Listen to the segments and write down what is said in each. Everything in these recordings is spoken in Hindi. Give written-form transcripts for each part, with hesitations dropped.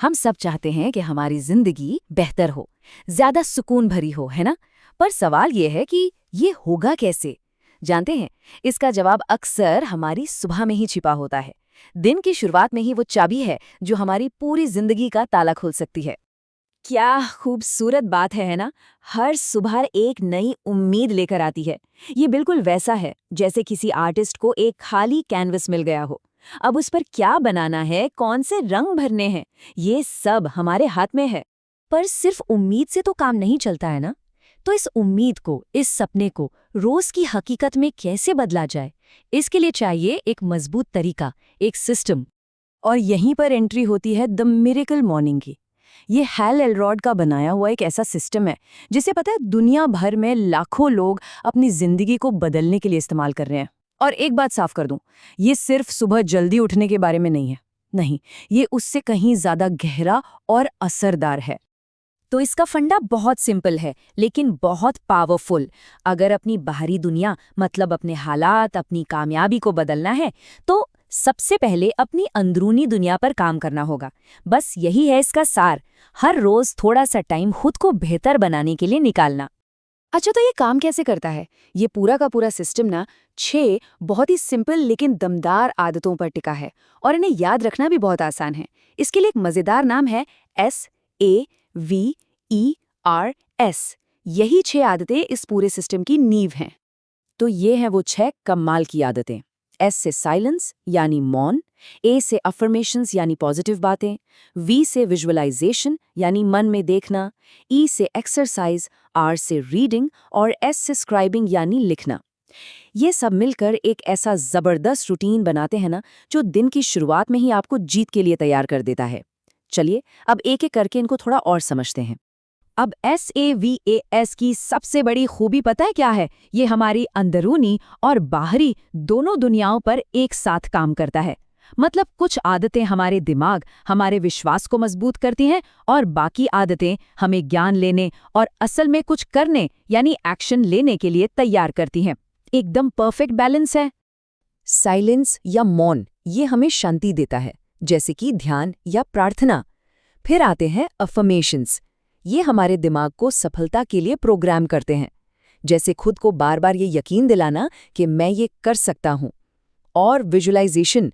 हम सब चाहते हैं कि हमारी जिंदगी बेहतर हो, ज्यादा सुकून भरी हो, है ना? पर सवाल ये है कि ये होगा कैसे? जानते हैं, इसका जवाब अक्सर हमारी सुबह में ही छिपा होता है। दिन की शुरुआत में ही वो चाबी है जो हमारी पूरी जिंदगी का ताला खोल सकती है। क्या खूबसूरत बात है ना? हर सुबह एक नई उम्मीद लेकर आती है। ये बिल्कुल वैसा है जैसे किसी आर्टिस्ट को एक खाली कैनवस मिल गया हो। अब उस पर क्या बनाना है, कौन से रंग भरने हैं, ये सब हमारे हाथ में है। पर सिर्फ उम्मीद से तो काम नहीं चलता है ना? तो इस उम्मीद को, इस सपने को रोज की हकीकत में कैसे बदला जाए? इसके लिए चाहिए एक मजबूत तरीका, एक सिस्टम। और यहीं पर एंट्री होती है द मिरेकल मॉर्निंग की। ये हैल एलरॉड का बनाया हुआ एक ऐसा सिस्टम है जिसे पता है दुनिया भर में लाखों लोग अपनी जिंदगी को बदलने के लिए इस्तेमाल कर रहे हैं। और एक बात साफ कर दूं, ये सिर्फ सुबह जल्दी उठने के बारे में नहीं है। नहीं, ये उससे कहीं ज्यादा गहरा और असरदार है। तो इसका फंडा बहुत सिंपल है लेकिन बहुत पावरफुल। अगर अपनी बाहरी दुनिया मतलब अपने हालात, अपनी कामयाबी को बदलना है तो सबसे पहले अपनी अंदरूनी दुनिया पर काम करना होगा। बस यही है इसका सार। हर रोज थोड़ा सा टाइम खुद को बेहतर बनाने के लिए निकालना। अच्छा, तो ये काम कैसे करता है? ये पूरा का पूरा सिस्टम ना 6 बहुत ही सिंपल लेकिन दमदार आदतों पर टिका है और इन्हें याद रखना भी बहुत आसान है। इसके लिए एक मजेदार नाम है SAVERS। यही 6 आदतें इस पूरे सिस्टम की नींव हैं। तो ये हैं वो 6 कमाल की आदतें। S से साइलेंस यानी मौन, A से अफर्मेशंस यानी पॉजिटिव बातें, V से विजुअलाइजेशन यानी मन में देखना, E से एक्सरसाइज, R से रीडिंग और S से स्क्राइबिंग यानी लिखना। ये सब मिलकर एक ऐसा जबरदस्त रूटीन बनाते हैं ना जो दिन की शुरुआत में ही आपको जीत के लिए तैयार कर देता है। चलिए अब एक एक करके इनको थोड़ा और समझते हैं। अब SAVERS की सबसे बड़ी खूबी पता है क्या है? ये हमारी अंदरूनी और बाहरी दोनों दुनियाओं पर एक साथ काम करता है। मतलब कुछ आदतें हमारे दिमाग, हमारे विश्वास को मजबूत करती हैं और बाकी आदतें हमें ज्ञान लेने और असल में कुछ करने यानी एक्शन लेने के लिए तैयार करती हैं। एकदम परफेक्ट बैलेंस है। साइलेंस या मौन, ये हमें शांति देता है, जैसे कि ध्यान या प्रार्थना। फिर आते हैं अफर्मेशंस। ये हमारे दिमाग को सफलता के लिए प्रोग्राम करते हैं, जैसे खुद को बार बार ये यकीन दिलाना कि मैं ये कर सकता हूँ। और विजुअलाइजेशन,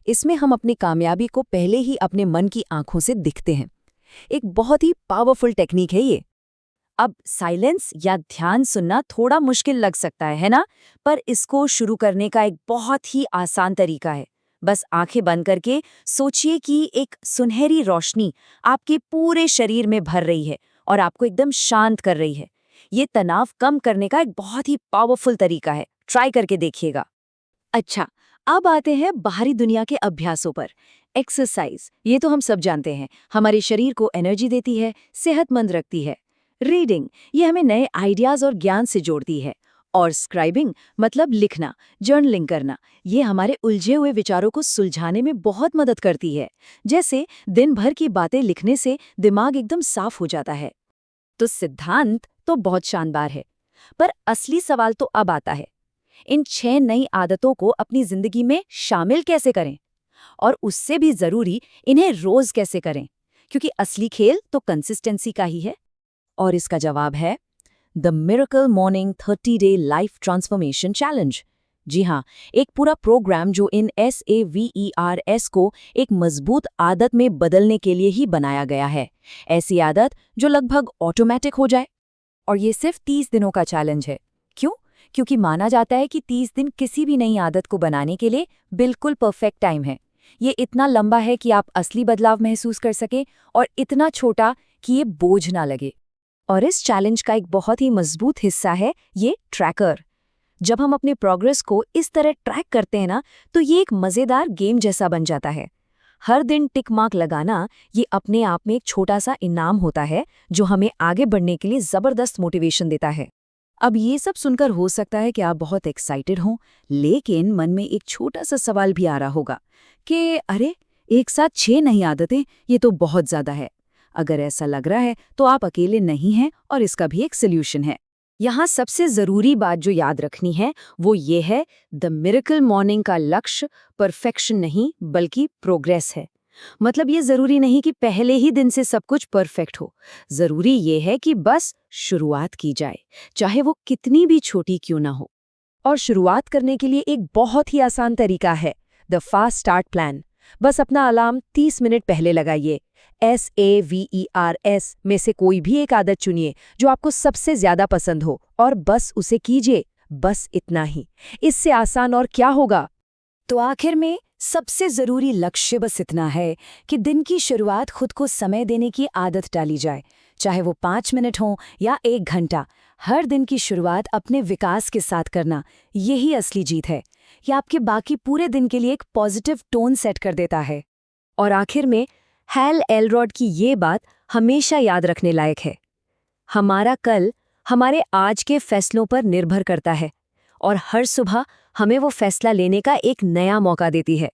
इसमें हम अपनी कामयाबी को पहले ही अपने मन की आंखों से दिखते हैं। एक बहुत ही पावरफुल टेक्निक है ये। अब साइलेंस या ध्यान सुनना थोड़ा मुश्किल लग सकता है ना? पर इसको शुरू करने का एक बहुत ही आसान तरीका है। बस आंखें बंद करके सोचिए कि एक सुनहरी रोशनी आपके पूरे शरीर में भर रही है और आपको एकदम शांत कर रही है। ये तनाव कम करने का एक बहुत ही पावरफुल तरीका है। ट्राई करके देखिएगा। अच्छा, अब आते हैं बाहरी दुनिया के अभ्यासों पर। एक्सरसाइज, ये तो हम सब जानते हैं, हमारे शरीर को एनर्जी देती है, सेहतमंद रखती है। रीडिंग, ये हमें नए आइडियाज और ज्ञान से जोड़ती है। और स्क्राइबिंग मतलब लिखना, जर्नलिंग करना, ये हमारे उलझे हुए विचारों को सुलझाने में बहुत मदद करती है। जैसे दिन भर की बातें लिखने से दिमाग एकदम साफ हो जाता है। तो सिद्धांत तो बहुत शानदार है, पर असली सवाल तो अब आता है, इन 6 नई आदतों को अपनी जिंदगी में शामिल कैसे करें? और उससे भी जरूरी, इन्हें रोज कैसे करें? क्योंकि असली खेल तो कंसिस्टेंसी का ही है। और इसका जवाब है द मिरेकल मॉर्निंग 30-डे लाइफ ट्रांसफॉर्मेशन चैलेंज। जी हाँ, एक पूरा प्रोग्राम जो इन SAVERS को एक मजबूत आदत में बदलने के लिए ही बनाया गया है। ऐसी आदत जो लगभग ऑटोमेटिक हो जाए। और ये सिर्फ 30 दिनों का चैलेंज है। क्यों? क्योंकि माना जाता है कि 30 दिन किसी भी नई आदत को बनाने के लिए बिल्कुल परफेक्ट टाइम है। ये इतना लंबा है कि आप असली बदलाव महसूस कर सकें और इतना छोटा कि ये बोझ ना लगे। और इस चैलेंज का एक बहुत ही मजबूत हिस्सा है ये ट्रैकर। जब हम अपने प्रोग्रेस को इस तरह ट्रैक करते हैं ना, तो ये एक मजेदार गेम जैसा बन जाता है। हर दिन टिक मार्क लगाना, ये अपने आप में एक छोटा सा इनाम होता है जो हमें आगे बढ़ने के लिए जबरदस्त मोटिवेशन देता है। अब ये सब सुनकर हो सकता है कि आप बहुत एक्साइटेड हों, लेकिन मन में एक छोटा सा सवाल भी आ रहा होगा कि अरे, एक साथ 6 नई आदतें, ये तो बहुत ज्यादा है। अगर ऐसा लग रहा है तो आप अकेले नहीं हैं और इसका भी एक सोल्यूशन है। यहाँ सबसे जरूरी बात जो याद रखनी है वो ये है, द मिरेकल मॉर्निंग का लक्ष्य परफेक्शन नहीं बल्कि प्रोग्रेस है। मतलब ये जरूरी नहीं कि पहले ही दिन से सब कुछ परफेक्ट हो। जरूरी ये है कि बस शुरुआत की जाए, चाहे वो कितनी भी छोटी क्यों ना हो। और शुरुआत करने के लिए एक बहुत ही आसान तरीका है, द फास्ट स्टार्ट प्लान। बस अपना अलार्म 30 मिनट पहले लगाइए। SAVERS में से कोई भी एक आदत चुनिए जो आपको सबसे ज्यादा पसंद हो और बस उसे कीजिए। बस इतना ही। इससे आसान और क्या होगा। तो आखिर में सबसे जरूरी लक्ष्य बस इतना है कि दिन की शुरुआत खुद को समय देने की आदत डाली जाए, चाहे वो 5 मिनट हो या 1 घंटा। हर दिन की शुरुआत अपने विकास के साथ करना, यही असली जीत है। यह आपके बाकी पूरे दिन के लिए एक पॉजिटिव टोन सेट कर देता है। और आखिर में हैल एलरॉड की ये बात हमेशा याद रखने लायक है, हमारा कल हमारे आज के फैसलों पर निर्भर करता है और हर सुबह हमें वो फैसला लेने का एक नया मौका देती है।